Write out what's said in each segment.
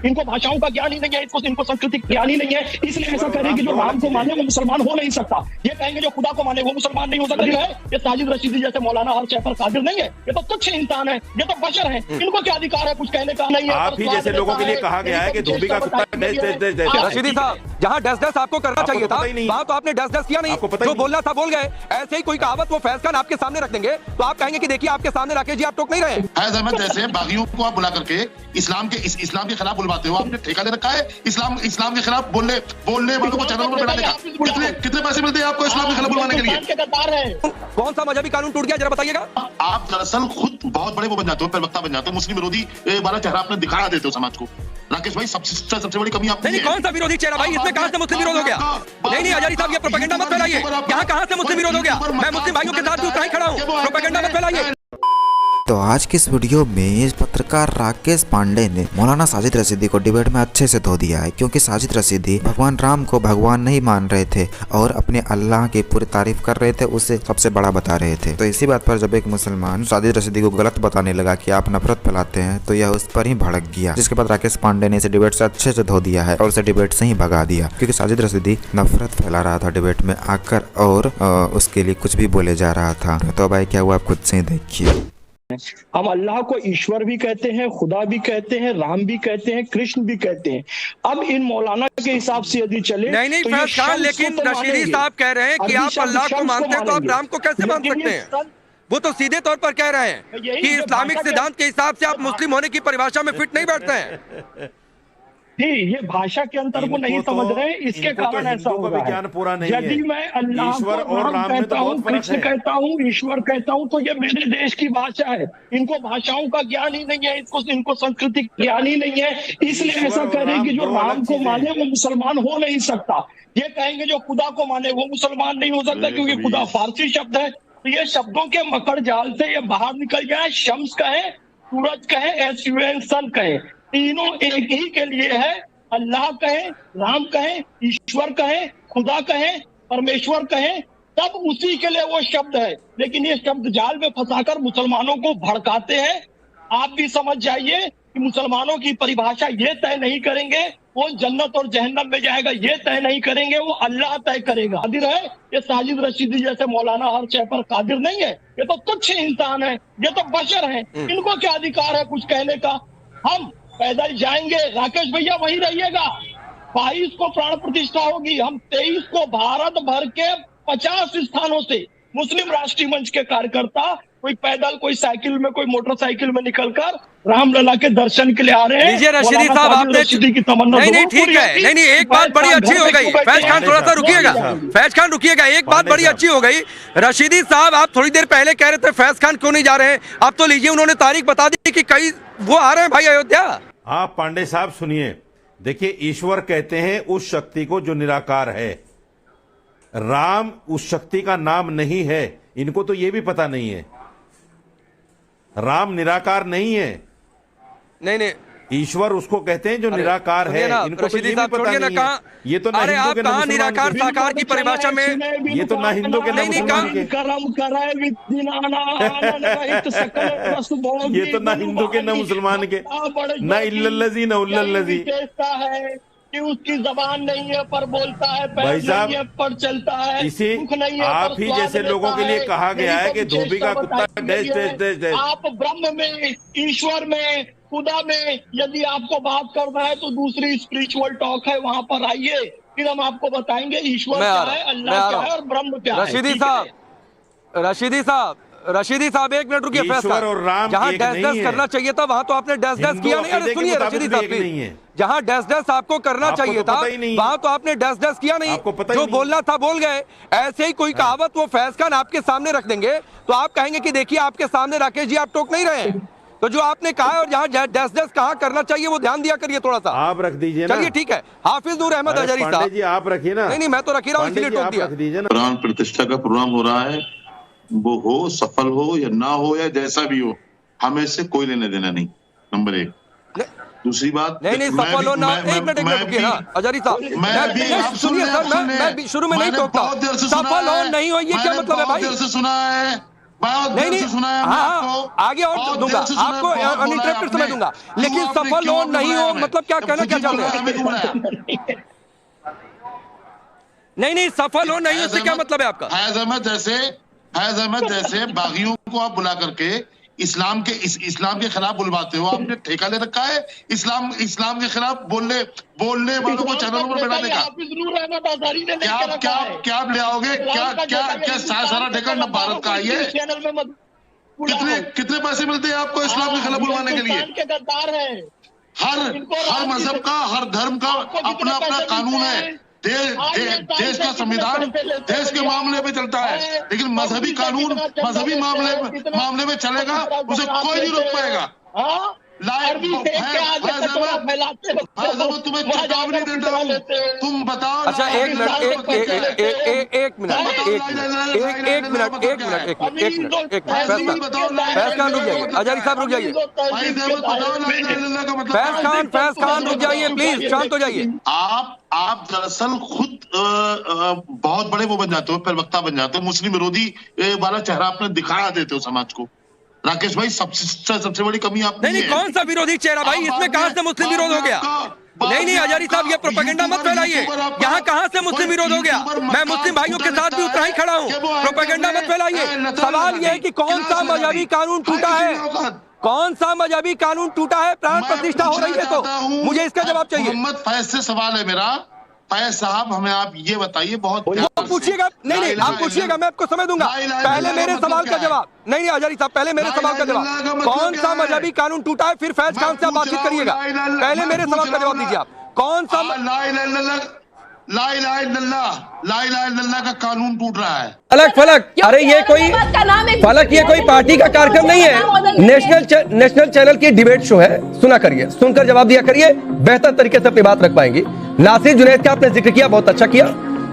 इनको भाषाओं का ज्ञान ही नहीं है, इनको संस्कृति ज्ञान ही नहीं है, इसलिए ऐसा करें कि जो राम को माने वो मुसलमान हो नहीं सकता। ये कहेंगे जो खुदा को माने वो मुसलमान नहीं हो सकता है। ये साजिद रशीदी जैसे मौलाना हर शय पर कादिर नहीं है, ये तो तुच्छ इंसान है, ये तो बशर है, इनको क्या अधिकार है कुछ कहने का? नहीं है। आप ही जैसे लोगों के लिए कहा गया है कि धोबी का कुत्ता रशीदी साहब, जहाँ डस डस आपको करना चाहिए था वहाँ तो आपने डस डस किया नहीं, जो बोलना था बोल गए। ऐसे ही कोई कहावत वो फैज खान आपके सामने रख देंगे तो आप कहेंगे कि देखिए आपके सामने राकेश जी आप टोक नहीं रहे। फैज अहमद जैसे बागियों को आप बुला करके इस्लाम के खिलाफ बुलवाते हो, आपने ठेका ले रखा है इस्लाम के खिलाफ बोलने वालों को चैनल पर बैठाने का। कितने पैसे मिलते हैं आपको इस्लाम के खिलाफ बुलवाने के लिए? कौन सा मजहबी कानून टूट गया जरा बताइएगा। आप दरअसल खुद बहुत बड़े वो बन जाते हो, प्रवक्ता बन जाते हो, मुस्लिम विरोधी वाला चेहरा आपने दिखा देते हो समाज को। राकेश भाई सबसे बड़ी कमी आपकी नहीं, कौन सा विरोधी चेहरा भाई, इसमें कहां से मुस्लिम विरोध हो गया? नहीं हजारी साहब, ये प्रोपेगेंडा मत फैलाइए। यहाँ कहां से मुस्लिम विरोध हो गया? मैं मुस्लिम भाइयों के साथ भी उतना ही खड़ा हूँ, प्रोपेगेंडा मत फैलाइए। तो आज की इस वीडियो में पत्रकार राकेश पांडे ने मौलाना साजिद रशीदी को डिबेट में अच्छे से धो दिया है, क्योंकि साजिद रशीदी भगवान राम को भगवान नहीं मान रहे थे और अपने अल्लाह की पूरी तारीफ कर रहे थे, उसे सबसे बड़ा बता रहे थे। तो इसी बात पर जब एक मुसलमान साजिद रशीदी को गलत बताने लगा कि आप नफरत फैलाते हैं तो यह उस पर ही भड़क गया, जिसके बाद राकेश पांडे ने इसे डिबेट से अच्छे से धो दिया है और उसे डिबेट से ही भगा दिया, क्योंकि साजिद रशीदी नफरत फैला रहा था डिबेट में आकर और उसके लिए कुछ भी बोले जा रहा था। तो भाई क्या हुआ आप खुद से ही देखिए। हम अल्लाह को ईश्वर भी कहते हैं, खुदा भी कहते हैं, राम भी कहते हैं, कृष्ण भी कहते हैं। अब इन मौलाना के हिसाब से यदि चले नहीं तो फैज खान, लेकिन रशीदी साहब कह रहे हैं कि आप अल्लाह को मानते हैं तो आप राम को कैसे मान सकते हैं? वो तो सीधे तौर पर कह रहे हैं कि इस्लामिक सिद्धांत के हिसाब से आप मुस्लिम होने की परिभाषा में फिट नहीं बैठते हैं। ये भाषा के अंतर को नहीं समझ रहे, इसके कारण ऐसा हो रहा है। यदि मैं अल्लाह को राम कहता हूँ, कृष्ण कहता हूँ, ईश्वर कहता हूँ, तो ये मेरे देश की भाषा है। इनको भाषाओं का ज्ञान ही नहीं है, इनको सांस्कृतिक ज्ञान ही नहीं है, इसलिए ऐसा करें कि जो राम को माने वो मुसलमान हो नहीं सकता। ये कहेंगे जो खुदा को माने वो मुसलमान नहीं हो सकता, क्योंकि खुदा फारसी शब्द है। तो ये शब्दों के मकड़ जाल से ये बाहर निकल जाए। शम्स कहे, सूरज कहे, SUN सन कहे, तीनों एक ही के लिए है। अल्लाह कहे, राम कहे, ईश्वर कहे, खुदा कहे, परमेश्वर कहे, सब उसी के लिए वो शब्द है। लेकिन ये शब्द जाल में फंसाकर मुसलमानों को भड़काते हैं। आप भी समझ जाइए कि मुसलमानों की परिभाषा ये तय नहीं करेंगे वो जन्नत और जहन्नम में जाएगा, ये तय नहीं करेंगे, वो अल्लाह तय करेगा। कादिर है ये साजिद रशीदी जैसे मौलाना हर शय पर कादिर नहीं है, ये तो तुच्छ इंसान है, ये तो बशर है, इनको क्या अधिकार है कुछ कहने का? हम पैदल जाएंगे, राकेश भैया वहीं रहिएगा। 22 को प्राण प्रतिष्ठा होगी, हम 23 को भारत भर के 50 स्थानों से मुस्लिम राष्ट्रीय मंच के कार्यकर्ता कोई पैदल, कोई साइकिल में, कोई मोटरसाइकिल में निकलकर रामलला के दर्शन के लिए आ रहे हैं। लीजिए रशीदी साहब, आपने की तमन्ना नहीं ठीक है, नहीं एक बात बड़ी अच्छी हो गई। फैज खान थोड़ा सा रुकिएगा, फैज खान रुकिएगा, एक बात बड़ी अच्छी हो गई। रशीदी साहब आप थोड़ी देर पहले कह रहे थे फैज खान क्यों नहीं जा रहे हैं, अब तो लीजिए उन्होंने तारीख बता दी कि कई वो आ रहे हैं भाई अयोध्या। आप पांडे साहब सुनिए, देखिए ईश्वर कहते हैं उस शक्ति को जो निराकार है, राम उस शक्ति का नाम नहीं है। इनको तो ये भी पता नहीं है, राम निराकार नहीं है। नहीं ईश्वर उसको कहते हैं जो निराकार है। इनको तो ये भी पता नहीं है। ये तो ना हिंदू के ना मुसलमान निराकार साकार की परिभाषा में, ये तो ना हिंदू के ना मुसलमान के, ये तो ना हिंदू के ना मुसलमान के, ना इल्लल्लज़ी ना उल्लल्लज़ी। कि उसकी जबान नहीं है पर बोलता है, भाई साहब पर चलता है, इसे आप ही जैसे लोगों के लिए कहा गया है कि धोबी का कुत्ता डैश डैश डैश डैश। आप ब्रह्म में, ईश्वर में, खुदा में यदि आपको बात करना है तो दूसरी स्पिरिचुअल टॉक है, वहाँ पर आइए, फिर हम आपको बताएंगे ईश्वर क्या है, अल्लाह क्या है और ब्रह्म क्या है। रशीदी साहब एक मिनट रुकिए। ईश्वर और राम जहाँ डैश डैश करना चाहिए था वहाँ तो आपने डैश डैश किया नहीं। अरे सुनिए रशीदी साहब प्लीज, जहाँ डैश डैश आपको करना चाहिए था वहाँ तो आपने डैश डैश किया नहीं, जो बोलना था बोल गए। ऐसे ही कोई कहावत वो फैज खान आपके सामने रख देंगे तो आप कहेंगे कि देखिए आपके सामने राकेश जी आप टोक नहीं रहे। तो जो आपने कहा है और जहाँ डैश डैश कहाँ करना चाहिए वो ध्यान दिया करिए थोड़ा सा। आप रख दीजिए ना। चलिए ठीक है, हाफिज नूर अहमद हजारी साहब जी आप रखिए ना। नहीं मैं तो रख ही रहा हूँ, इसलिए टोक दिया। प्राण प्रतिष्ठा का प्रोग्राम हो रहा है, वो हो, सफल हो या ना हो या जैसा भी हो, हमें इससे कोई लेने देना नहीं, नंबर 1। दूसरी बात, नहीं सफल हो ना, एक मिनट रुकिए ना हजारी साहब, सुनिए सर, मैं शुरू में नहीं टोकता। सफल हो नहीं हो ये क्या मतलब है भाई? देर से सुना है नहीं नहीं, हाँ, आगे और दूंगा आपको, अनइंटरप्टेड समय दूंगा, लेकिन सफल हो नहीं हो मतलब क्या कहना क्या चाहते हैं? नहीं नहीं, सफल हो नहीं, उससे क्या मतलब है आपका? फैज अहमद जैसे बागियों को आप बुला करके इस्लाम के खिलाफ बुलवाते हो। आपने ठेका ले रखा है इस्लाम के खिलाफ बोलने वालों को चैनल पर बैठाने का। क्या आप ले आओगे? क्या सारा ठेका न भारत का है? कितने पैसे मिलते हैं आपको इस्लाम के खिलाफ बुलवाने के लिए? हर मजहब का, हर धर्म का अपना कानून है। देश का संविधान देश के मामले में चलता है, लेकिन मजहबी कानून मजहबी मामले में चलेगा, उसे कोई नहीं रोक पाएगा। तुम्हें चेतावनी देता हूँ, तुम बताओ। अच्छा एक मिनट फैज खान रुक जाइए, अजारी साहब रुक जाइए, फैज खान रुक जाइए प्लीज, शांत हो जाइए। आप दरअसल खुद बहुत बड़े वो बन जाते हो, प्रवक्ता बन जाते हो, मुस्लिम विरोधी वाला चेहरा आपने दिखाया देते हो समाज को। राकेश भाई सबसे बड़ी कमी आप नहीं, कौन सा विरोधी चेहरा भाई? इसमें कहां से मुस्लिम विरोध हो गया? नहीं हजारी साहब, ये प्रोपेगेंडा मत फैलाइए। यहाँ कहां से मुस्लिम विरोध हो गया? मैं मुस्लिम भाइयों के साथ भी उतना ही खड़ा हूँ। प्रोपेगेंडा मत फैलाइए। सवाल ये है कि कौन सा मजहबी कानून टूटा है? कौन सा मजहबी कानून टूटा है? प्राण प्रतिष्ठा हो रही है तो मुझे इसका जवाब चाहिए। मोहम्मद फैज से सवाल है मेरा। फैज साहब, हमें आप ये बताइए, बहुत पूछिएगा। नहीं आप पूछिएगा, मैं आपको समय दूंगा। पहले मेरे सवाल का जवाब। नहीं हजारी साहब, पहले मेरे सवाल का जवाब। कौन सा मजहबी कानून टूटा है? फिर फैज खान से आप बातचीत करिएगा। पहले मेरे सवाल का जवाब दीजिए आप। कौन सा ला इलाहा इल्लल्लाह का कानून टूट रहा है? फलक, अरे ये कोई फलक, ये कोई पार्टी का कार्यक्रम नहीं है। नेशनल चैनल की डिबेट शो है। सुना करिए, सुनकर जवाब दिया करिए, बेहतर तरीके से अपनी बात रख पाएंगे। नासिर जुनैद का आपने जिक्र किया, बहुत अच्छा किया।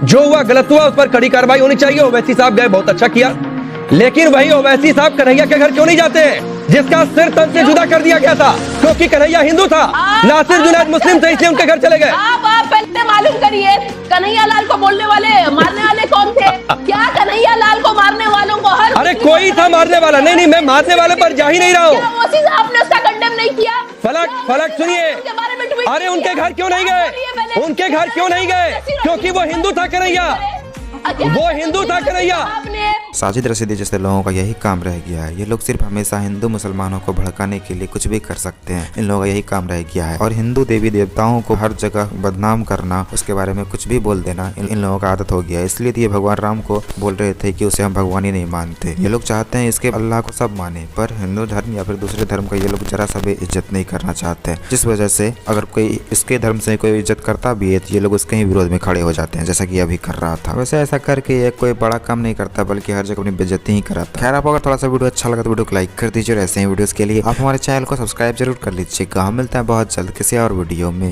जो हुआ गलत हुआ, उस पर कड़ी कार्रवाई होनी चाहिए। ओवैसी साहब गए, बहुत अच्छा किया, लेकिन वही ओवैसी साहब कन्हैया के घर क्यों नहीं जाते हैं, जिसका सिर तन से जुदा कर दिया गया था? क्योंकि कन्हैया हिंदू था, नासिर जुनैद मुस्लिम थे, इसलिए उनके घर चले गए। आप पहले मालूम करिए, कन्हैया लाल को बोलने वाले, मारने वाले कौन थे? क्या कन्हैया लाल को मारने वालों को हर अरे कोई था मारने वाला? नहीं, मैं मारने वाले पर जा ही नहीं रहा हूँ। आपने उसका कंडेम नहीं किया? फलक सुनिए, अरे उनके घर क्यों नहीं गए? उनके घर क्यों नहीं गए? क्योंकि वो हिंदू था कन्हैया, वो हिंदू था कन्हैया। साजिद रशीदी जैसे लोगों का यही काम रह गया है। ये लोग सिर्फ हमेशा हिंदू मुसलमानों को भड़काने के लिए कुछ भी कर सकते हैं। इन लोगों का यही काम रह गया है। और हिंदू देवी देवताओं को हर जगह बदनाम करना, उसके बारे में कुछ भी बोल देना इन लोगों का आदत हो गया है। इसलिए ये भगवान राम को बोल रहे थे कि उसे हम भगवान ही नहीं मानते। ये लोग चाहते हैं इसके अल्लाह को सब माने, पर हिंदू धर्म या फिर दूसरे धर्म का ये लोग जरा सा भी इज्जत नहीं करना चाहते, जिस वजह से अगर कोई इसके धर्म से कोई इज्जत करता भी है तो ये लोग उसके ही विरोध में खड़े हो जाते हैं, जैसा कि अभी कर रहा था। वैसे ऐसा करके ये कोई बड़ा काम नहीं करता, बल्कि हर जगह अपनी बेइज्जती ही कराता। खैर, आपको अगर थोड़ा सा वीडियो अच्छा लगा तो वीडियो को लाइक कर दीजिए। और ऐसे ही वीडियोस के लिए आप हमारे चैनल को सब्सक्राइब जरूर कर लीजिएगा। हम मिलते हैं बहुत जल्द किसी और वीडियो में।